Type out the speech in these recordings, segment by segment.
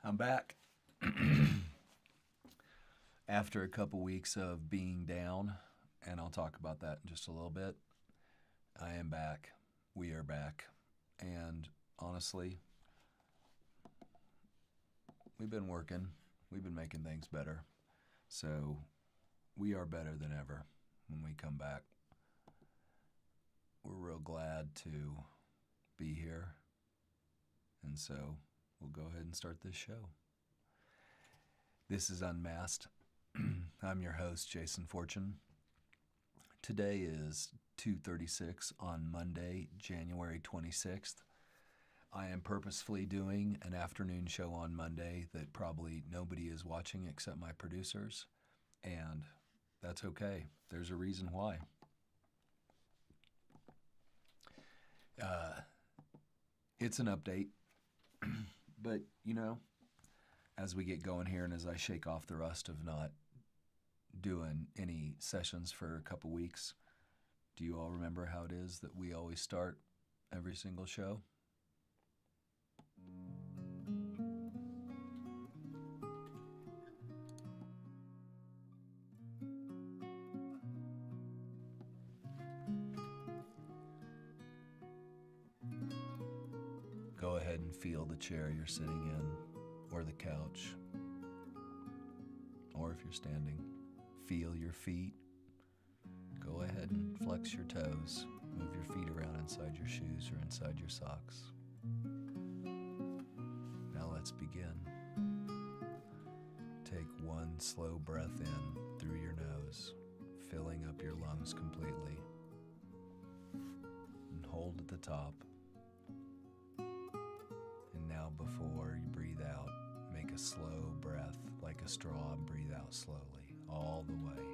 I'm back. After a couple weeks of being down, and I'll talk about that in just a little bit, I am back. We are back. And honestly, we've been working, we've been making things better. So we are better than ever when we come back. We're real glad to be here. And so we'll go ahead and start this show. This is Unmasked. I'm your host, Jason Fortune. Today is 2:36 on Monday, January 26th. I am purposefully doing an afternoon show on Monday that probably nobody is watching except my producers, and that's okay. There's a reason why. It's an update, but as we get going here and as I shake off the rust of not doing any sessions for a couple weeks, do you all remember how it is that we always start every single show? Go ahead and feel the chair you're sitting in, or the couch, or if you're standing, feel your feet. Go ahead and flex your toes. Move your feet around inside your shoes or inside your socks. Now let's begin. Take one slow breath in through your nose, filling up your lungs completely. And hold at the top. And now before you breathe out, make a slow breath like a straw and breathe out slowly, all the way.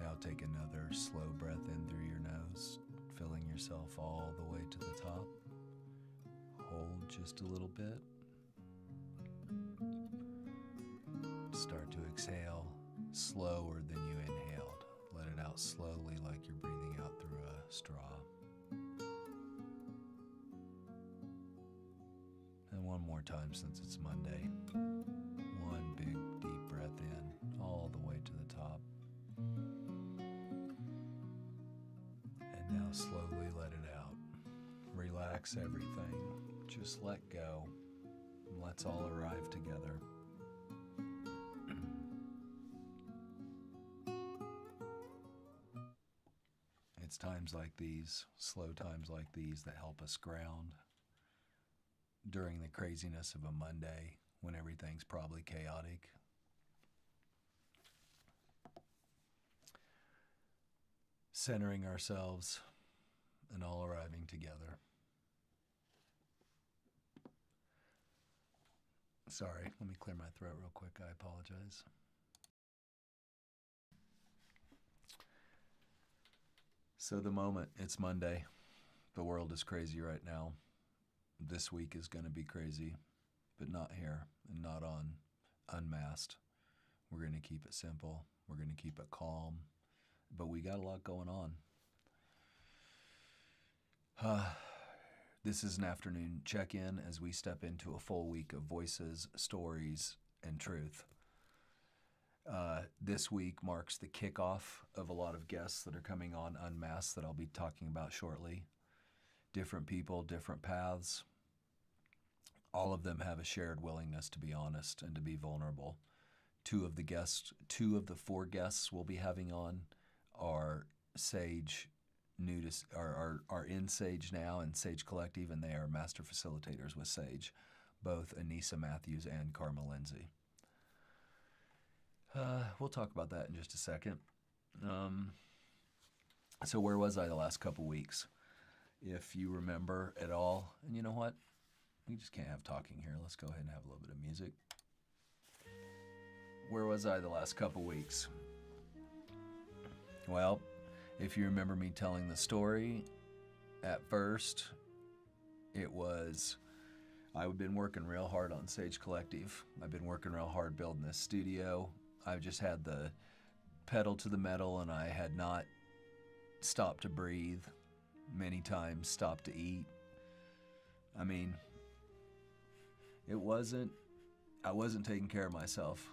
Now take another slow breath in through your nose, filling yourself all the way to the top. Hold just a little bit. Start to exhale slower than you inhaled. Let it out slowly like you're breathing out through a straw. And one more time since it's Monday. One big deep breath in all the way to the top. And now slowly let it out. Relax everything. Just let go. And let's all arrive together. It's times like these, slow times like these, that help us ground during the craziness of a Monday when everything's probably chaotic. Centering ourselves and all arriving together. Sorry, let me clear my throat real quick. I apologize. So the moment, it's Monday. The world is crazy right now. This week is going to be crazy, but not here and not on Unmasked. We're going to keep it simple. We're going to keep it calm, but we got a lot going on. This is an afternoon check-in as we step into a full week of voices, stories, and truth. This week marks the kickoff of a lot of guests that are coming on Unmasked that I'll be talking about shortly. Different people, different paths. All of them have a shared willingness to be honest and to be vulnerable. Two of the four guests we'll be having on are Sage, are in Sage now and Sage Collective, and they are master facilitators with Sage, both Anissa Matthews and Karma Lindsay. We'll talk about that in just a second. So where was I the last couple weeks? If you remember at all, and you know what? We just can't have talking here. Let's go ahead and have a little bit of music. Where was I the last couple weeks? Well, if you remember me telling the story, at first, it was I've been working real hard on Sage Collective. I've been working real hard building this studio. I've just had the pedal to the metal and I had not stopped to breathe. many times stopped to eat. I mean, I wasn't taking care of myself.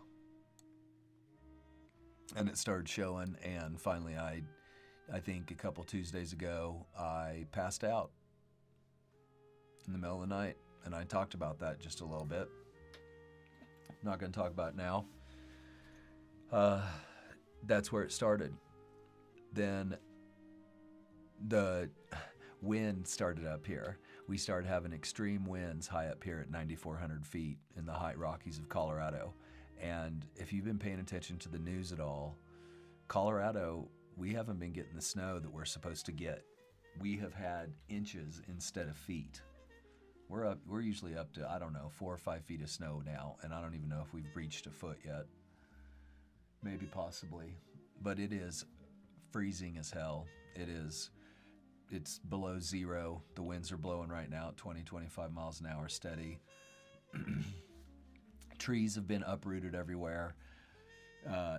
And it started showing, and finally I think a couple Tuesdays ago, I passed out in the middle of the night, and I talked about that just a little bit. I'm not going to talk about it now. That's where it started. Then the wind started up here. We started having extreme winds high up here at 9,400 feet in the high Rockies of Colorado. And if you've been paying attention to the news at all, Colorado, we haven't been getting the snow that we're supposed to get. We have had inches instead of feet. We're usually up to, 4 or 5 feet of snow now, and I don't even know if we've breached a foot yet. Maybe possibly. But it is freezing as hell. It's below zero. The winds are blowing right now at 20, 25 miles an hour steady. Trees have been uprooted everywhere.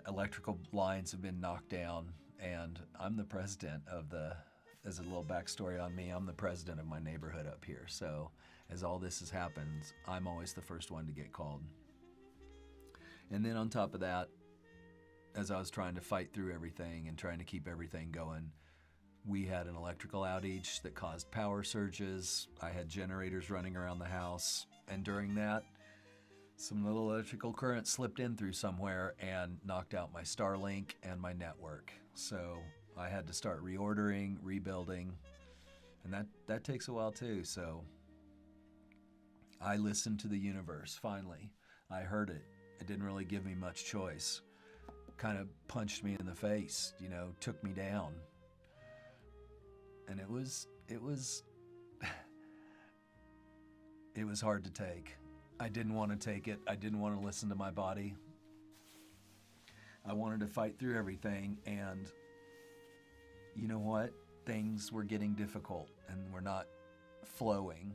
Electrical lines have been knocked down. And I'm the president as a little backstory on me, I'm the president of my neighborhood up here. So as all this has happened, I'm always the first one to get called. And then on top of that, as I was trying to fight through everything and trying to keep everything going, we had an electrical outage that caused power surges. I had generators running around the house. And during that, some little electrical current slipped in through somewhere and knocked out my Starlink and my network. So I had to start reordering, rebuilding, and that takes a while too. So I listened to the universe, finally. I heard it. It didn't really give me much choice. Kind of punched me in the face, took me down. And it was hard to take. I didn't want to take it. I didn't want to listen to my body. I wanted to fight through everything, and you know what? Things were getting difficult and were not flowing.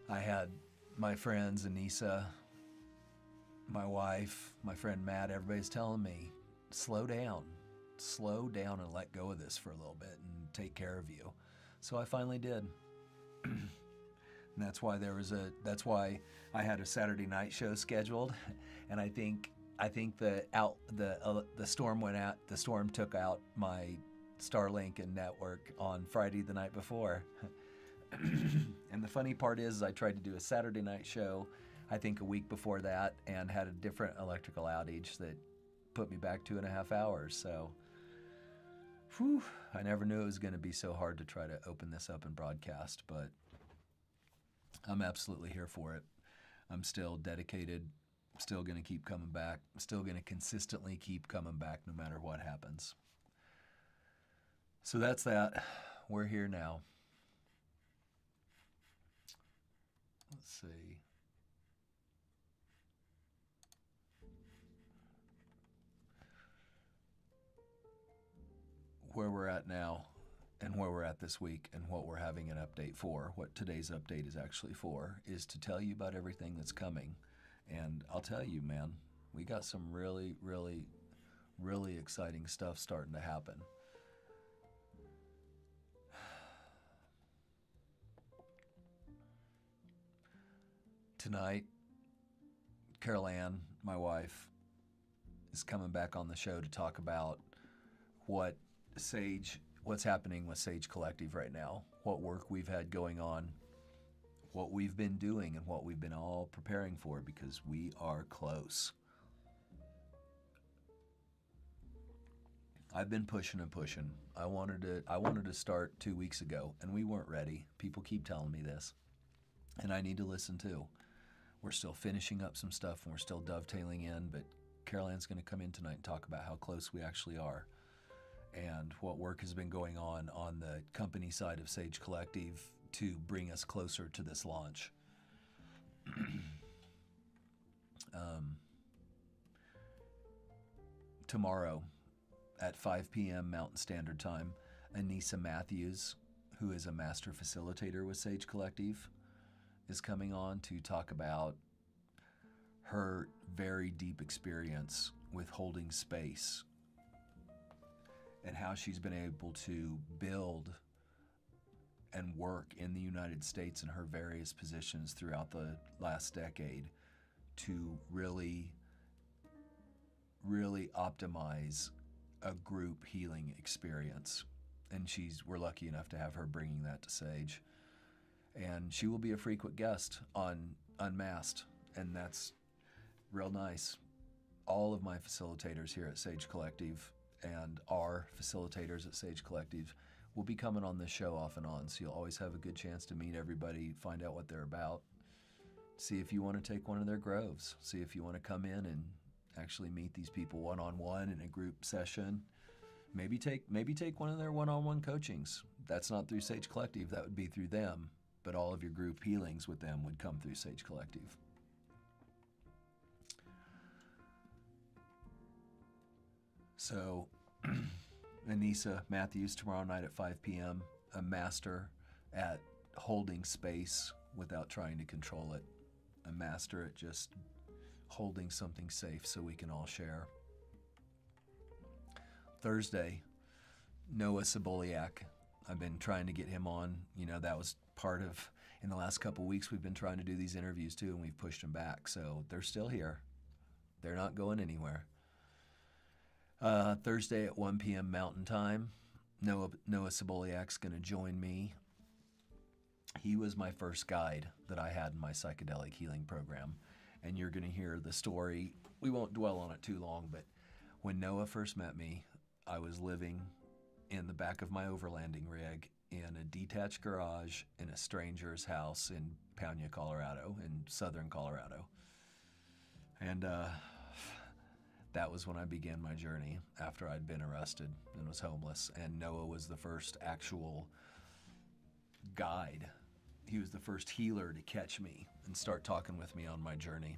I had my friends, Anissa, my wife, my friend Matt, everybody's telling me, slow down and let go of this for a little bit and take care of you. So I finally did. And that's why I had a Saturday night show scheduled, and I think the storm went out. The storm took out my Starlink and network on Friday the night before. And the funny part is, I tried to do a Saturday night show, I think a week before that, and had a different electrical outage that put me back 2.5 hours. So, I never knew it was going to be so hard to try to open this up and broadcast, but I'm absolutely here for it. I'm still dedicated, still going to keep coming back, still going to consistently keep coming back no matter what happens. So that's that. We're here now. Let's see. Where we're at now and where we're at this week and what we're having an update for, what today's update is actually for, is to tell you about everything that's coming. And I'll tell you, man, we got some really, really, really exciting stuff starting to happen. Tonight, Carol Ann, my wife, is coming back on the show to talk about what's happening with Sage Collective right now, what work we've had going on, what we've been doing, and what we've been all preparing for, because we are close. I've been pushing and pushing. I wanted to start 2 weeks ago, and we weren't ready. People keep telling me this, and I need to listen too. We're still finishing up some stuff, and we're still dovetailing in, but Carol Ann's going to come in tonight and talk about how close we actually are and what work has been going on the company side of Sage Collective to bring us closer to this launch. Tomorrow at 5 p.m. Mountain Standard Time, Anissa Matthews, who is a master facilitator with Sage Collective, is coming on to talk about her very deep experience with holding space and how she's been able to build and work in the United States in her various positions throughout the last decade to really optimize a group healing experience. And we're lucky enough to have her bringing that to Sage. And she will be a frequent guest on Unmasked, and that's real nice. All of my facilitators here at Sage Collective and our facilitators at Sage Collective will be coming on this show off and on, so you'll always have a good chance to meet everybody, find out what they're about, see if you want to take one of their groves, see if you want to come in and actually meet these people one-on-one in a group session. Maybe take one of their one-on-one coachings. That's not through Sage Collective, that would be through them, but all of your group healings with them would come through Sage Collective. So, Anissa Matthews tomorrow night at 5 p.m., a master at holding space without trying to control it, a master at just holding something safe so we can all share. Thursday, Noah Saboliak. I've been trying to get him on. You know, that was part of, in the last couple weeks, we've been trying to do these interviews too, and we've pushed them back. So they're still here. They're not going anywhere. Thursday at 1 p.m. Mountain Time, Noah Saboliak's going to join me. He was my first guide that I had in my psychedelic healing program, and you're going to hear the story. We won't dwell on it too long, but when Noah first met me, I was living in the back of my overlanding rig in a detached garage in a stranger's house in Paunia, Colorado, in southern Colorado. And that was when I began my journey after I'd been arrested and was homeless. And Noah was the first actual guide. He was the first healer to catch me and start talking with me on my journey.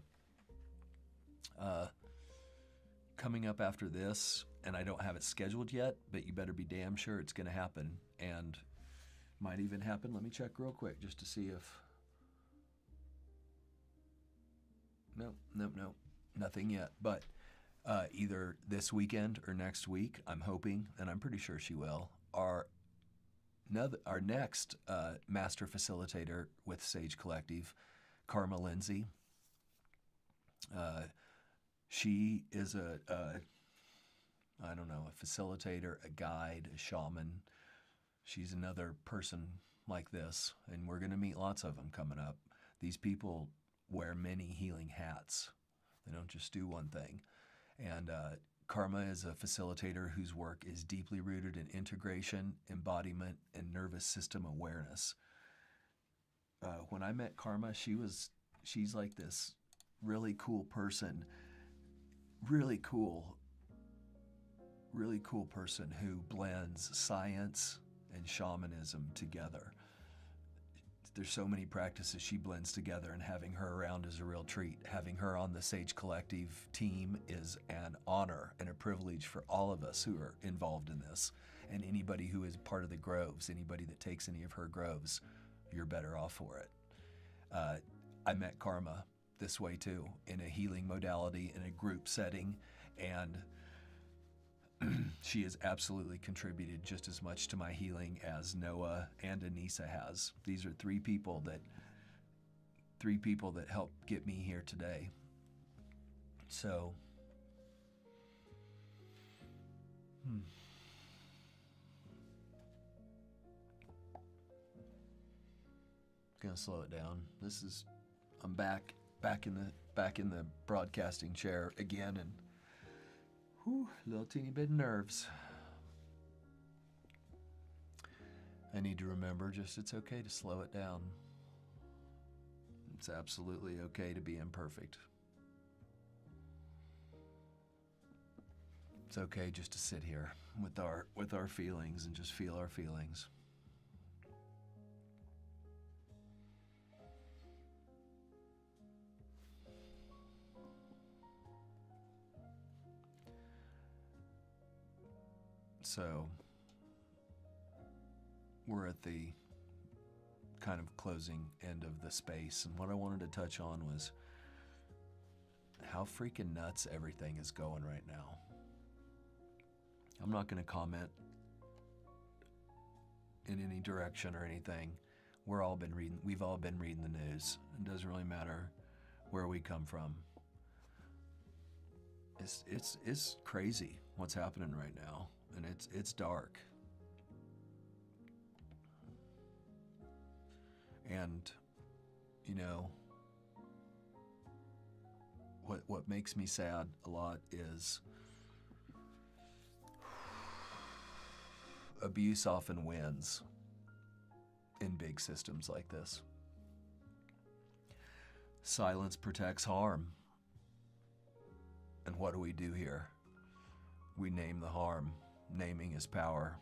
Coming up after this, and I don't have it scheduled yet, but you better be damn sure it's going to happen, and might even happen. Let me check real quick just to see if... No, nothing yet, but either this weekend or next week, I'm hoping, and I'm pretty sure she will, our next master facilitator with Sage Collective, Karma Lindsay. She is a facilitator, a guide, a shaman. She's another person like this, and we're going to meet lots of them coming up. These people wear many healing hats. They don't just do one thing. And Karma is a facilitator whose work is deeply rooted in integration, embodiment, and nervous system awareness. When I met Karma, she's like this really cool person, really cool person who blends science and shamanism together. There's so many practices she blends together, and having her around is a real treat. Having her on the Sage Collective team is an honor and a privilege for all of us who are involved in this. And anybody who is part of the groves, anybody that takes any of her groves, you're better off for it. I met Karma this way too, in a healing modality, in a group setting, and she has absolutely contributed just as much to my healing as Noah and Anissa has. These are three people that helped get me here today. So, gonna slow it down. I'm back in the broadcasting chair again, and little teeny bit of nerves. I need to remember it's okay to slow it down. It's absolutely okay to be imperfect. It's okay just to sit here with our feelings and just feel our feelings. So, we're at the kind of closing end of the space, and what I wanted to touch on was how freaking nuts everything is going right now. I'm not going to comment in any direction or anything. We've all been reading the news. It doesn't really matter where we come from. It's crazy what's happening right now, and it's dark. And you know, what makes me sad a lot is abuse often wins in big systems like this. Silence protects harm. And what do we do here? We name the harm. Naming is power.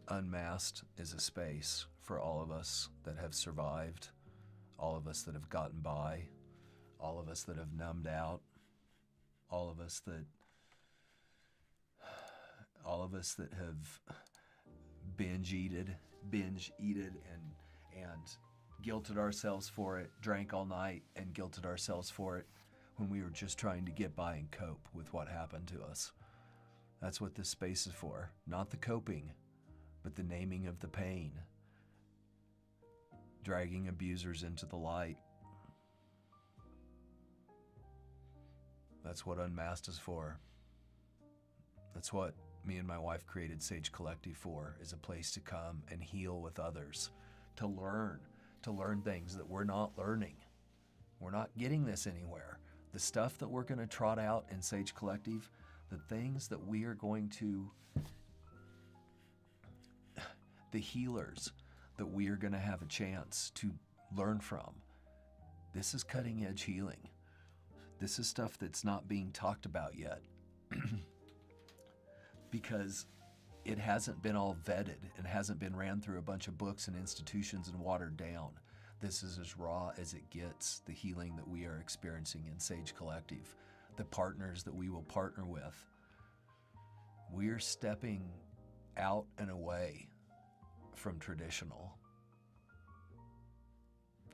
Unmasked is a space for all of us that have survived, all of us that have gotten by, all of us that have numbed out, all of us that have binge eated and guilted ourselves for it, drank all night and guilted ourselves for it when we were just trying to get by and cope with what happened to us. That's what this space is for. Not the coping, but the naming of the pain. Dragging abusers into the light. That's what Unmasked is for. That's what me and my wife created Sage Collective for, is a place to come and heal with others, to learn things that we're not learning. We're not getting this anywhere. The stuff that we're going to trot out in Sage Collective, the things that we are going to, the healers that we are going to have a chance to learn from. This is cutting edge healing. This is stuff that's not being talked about yet because it hasn't been all vetted and hasn't been ran through a bunch of books and institutions and watered down. This is as raw as it gets, the healing that we are experiencing in Sage Collective, the partners that we will partner with. We're stepping out and away from traditional,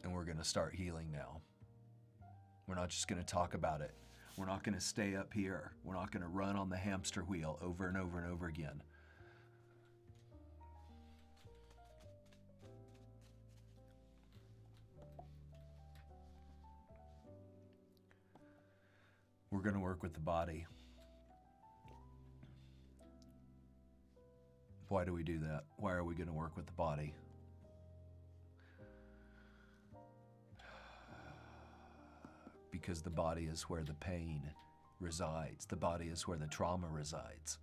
and we're going to start healing now. We're not just going to talk about it. We're not going to stay up here. We're not going to run on the hamster wheel over and over and over again. We're going to work with the body. Why do we do that? Why are we going to work with the body? Because the body is where the pain resides. The body is where the trauma resides.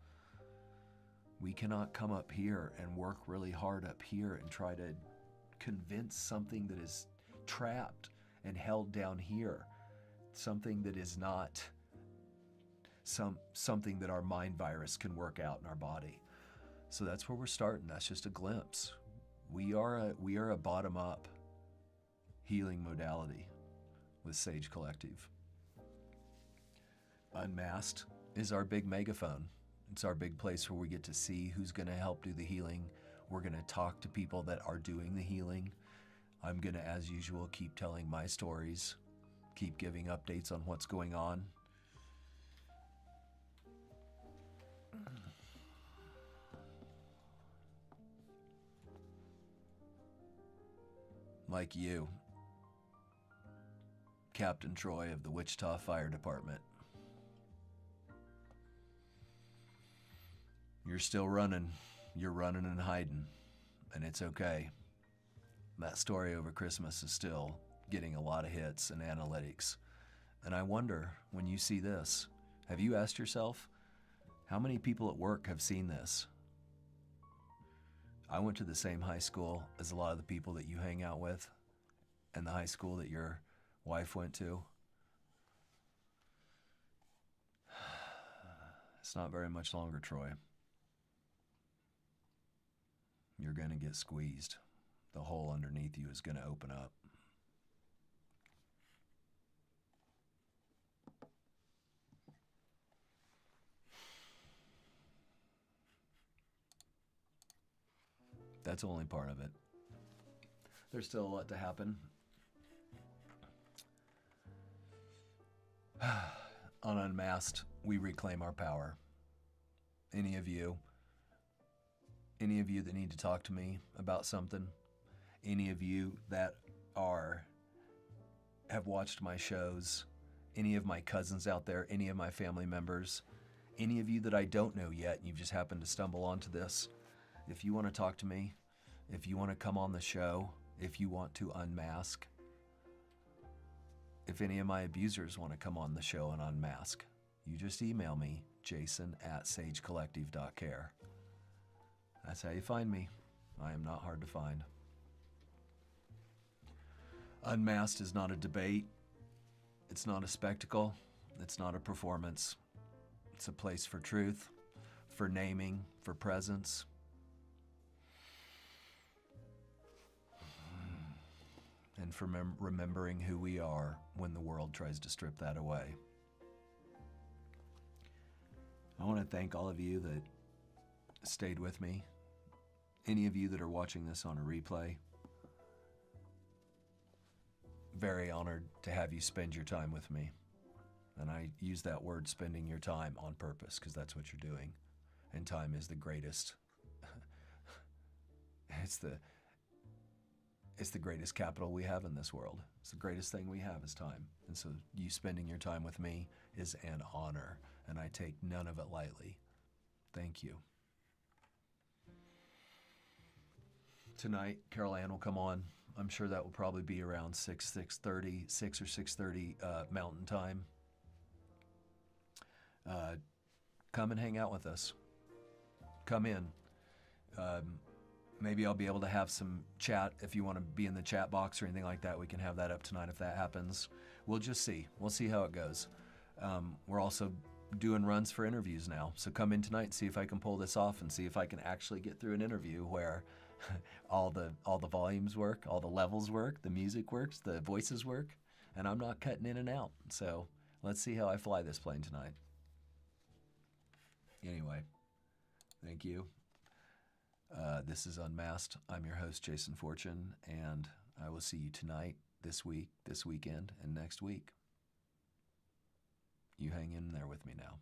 We cannot come up here and work really hard up here and try to convince something that is trapped and held down here, something that is not something that our mind virus can work out in our body. So that's where we're starting. That's just a glimpse. We are a bottom-up healing modality with Sage Collective. Unmasked is our big megaphone. It's our big place where we get to see who's going to help do the healing. We're going to talk to people that are doing the healing. I'm going to, as usual, keep telling my stories, keep giving updates on what's going on. Like you, Captain Troy of the Wichita Fire Department. You're still running. You're running and hiding, and it's okay. That story over Christmas is still getting a lot of hits and analytics. And I wonder, when you see this, have you asked yourself, how many people at work have seen this? I went to the same high school as a lot of the people that you hang out with, and the high school that your wife went to. It's not very much longer, Troy. You're going to get squeezed. The hole underneath you is going to open up. That's only part of it. There's still a lot to happen. On Unmasked, we reclaim our power. Any of you that need to talk to me about something, any of you that have watched my shows, any of my cousins out there, any of my family members, any of you that I don't know yet, and you've just happened to stumble onto this, if you want to talk to me, if you want to come on the show, if you want to unmask, if any of my abusers want to come on the show and unmask, you just email me, jason@sagecollective.care. That's how you find me. I am not hard to find. Unmasked is not a debate. It's not a spectacle. It's not a performance. It's a place for truth, for naming, for presence. And for remembering who we are when the world tries to strip that away. I want to thank all of you that stayed with me. Any of you that are watching this on a replay, very honored to have you spend your time with me. And I use that word, spending your time, on purpose, because that's what you're doing. And time is the greatest. It's the greatest capital we have in this world. It's the greatest thing we have is time. And so you spending your time with me is an honor, and I take none of it lightly. Thank you. Tonight, Carol Ann will come on. I'm sure that will probably be around 6 or 6:30 Mountain Time. Come and hang out with us. Come in. Maybe I'll be able to have some chat. If you want to be in the chat box or anything like that, we can have that up tonight if that happens. We'll just see. We'll see how it goes. We're also doing runs for interviews now. So come in tonight and see if I can pull this off and see if I can actually get through an interview where all the volumes work, all the levels work, the music works, the voices work, and I'm not cutting in and out. So let's see how I fly this plane tonight. Anyway, thank you. This is Unmasked. I'm your host, Jason Fortune, and I will see you tonight, this week, this weekend, and next week. You hang in there with me now.